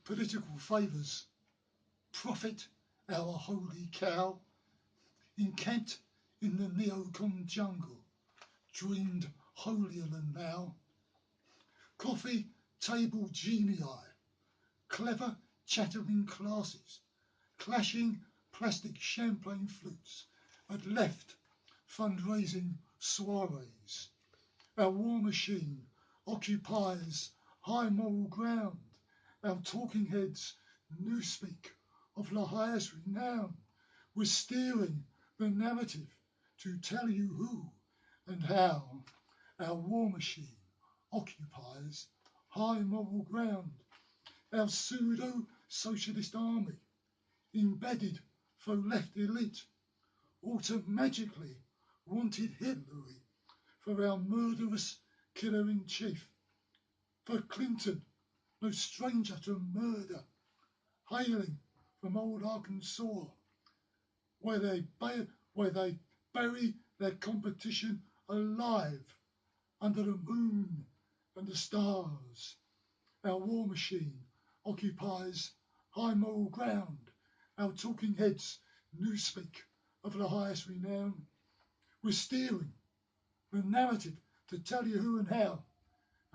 political favours, profit our holy cow, encamped in the neocon jungle, dreamed holier than thou, coffee table genii, clever chattering classes, clashing plastic champagne flutes, had left fundraising soirees. Our war machine occupies high moral ground. Our talking heads newspeak of the highest renown. We're steering the narrative to tell you who and how our war machine occupies high moral ground. Our pseudo-socialist army, embedded for left elite, automatically wanted Hitler for our murderous killer-in-chief. For Clinton, no stranger to murder, hailing from old Arkansas, where they bury their competition alive under the moon and the stars. Our war machine occupies high moral ground. Our talking heads newspeak of the highest renown. We're steering the narrative to tell you who and how.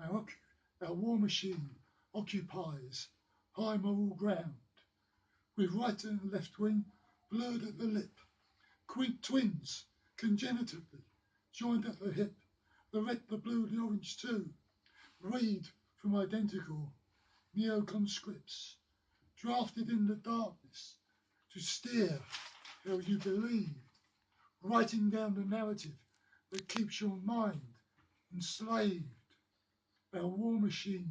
Our war machine occupies high moral ground. With right and left wing blurred at the lip, twins congenitally joined at the hip, the red, the blue, the orange too, read from identical neocon scripts, drafted in the darkness to steer how you believe, writing down the narrative that keeps your mind enslaved. Our war machine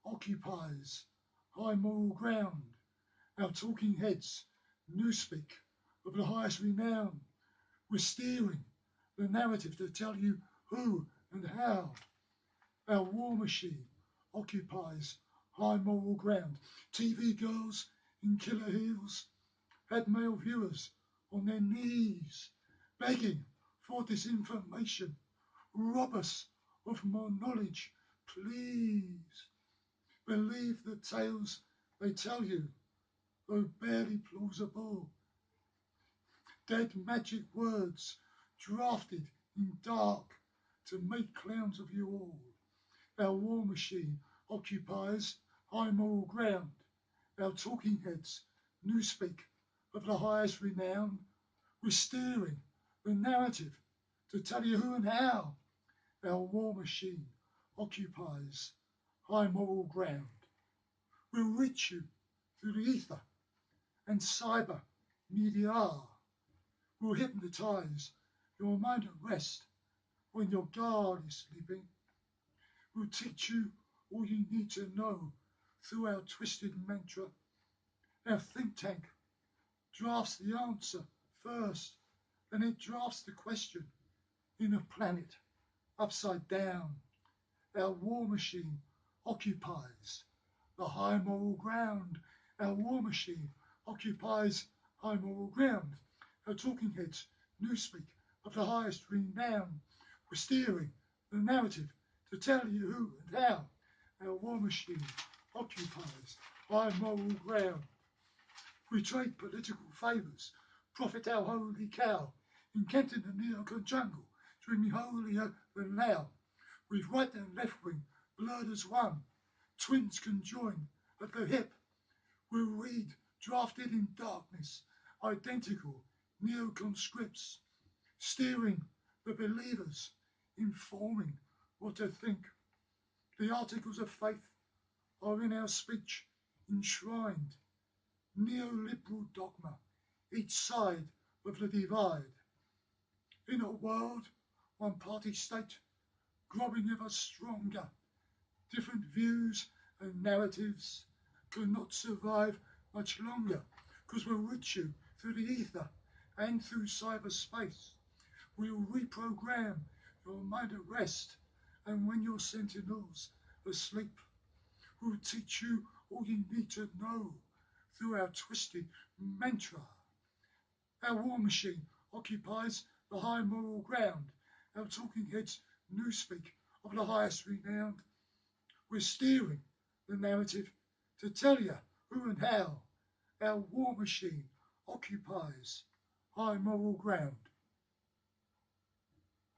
occupies high moral ground. Our talking heads newspeak of the highest renown. We're steering the narrative to tell you who and how. Our war machine occupies high moral ground. TV girls in killer heels had male viewers on their knees, begging for disinformation. Rob us of more knowledge, please. Believe the tales they tell you, though barely plausible. Dead magic words drafted in dark to make clowns of you all. Our war machine occupies high moral ground. Our talking heads newspeak of the highest renown. We're steering the narrative to tell you who and how. Our war machine occupies high moral ground. We'll reach you through the ether and cyber media. We'll hypnotize your mind at rest when your guard is sleeping. We'll teach you all you need to know through our twisted mantra. Our think tank drafts the answer first, then it drafts the question in a planet upside down. Our war machine occupies the high moral ground. Our war machine occupies high moral ground. Our talking heads newspeak of the highest renown. We're steering the narrative to tell you who and how. Our war machine occupies high moral ground. We trade political favours, profit our holy cow, encamped in the neocon jungle, dreaming holier than thou. With right and left wing blurred as one, twins conjoined at the hip. We'll read, drafted in darkness, identical neocon scripts, steering the believers, informing what to think. The articles of faith are in our speech enshrined, neoliberal dogma, each side of the divide. In a world, one party state, growing ever stronger, different views and narratives cannot survive much longer, because we'll reach you through the ether and through cyberspace. We'll reprogram your mind at rest, and when your sentinels are asleep, we'll teach you all you need to know through our twisted mantra. Our war machine occupies the high moral ground. Our talking heads newspeak of the highest renown. We're steering the narrative to tell you who and how our war machine occupies high moral ground.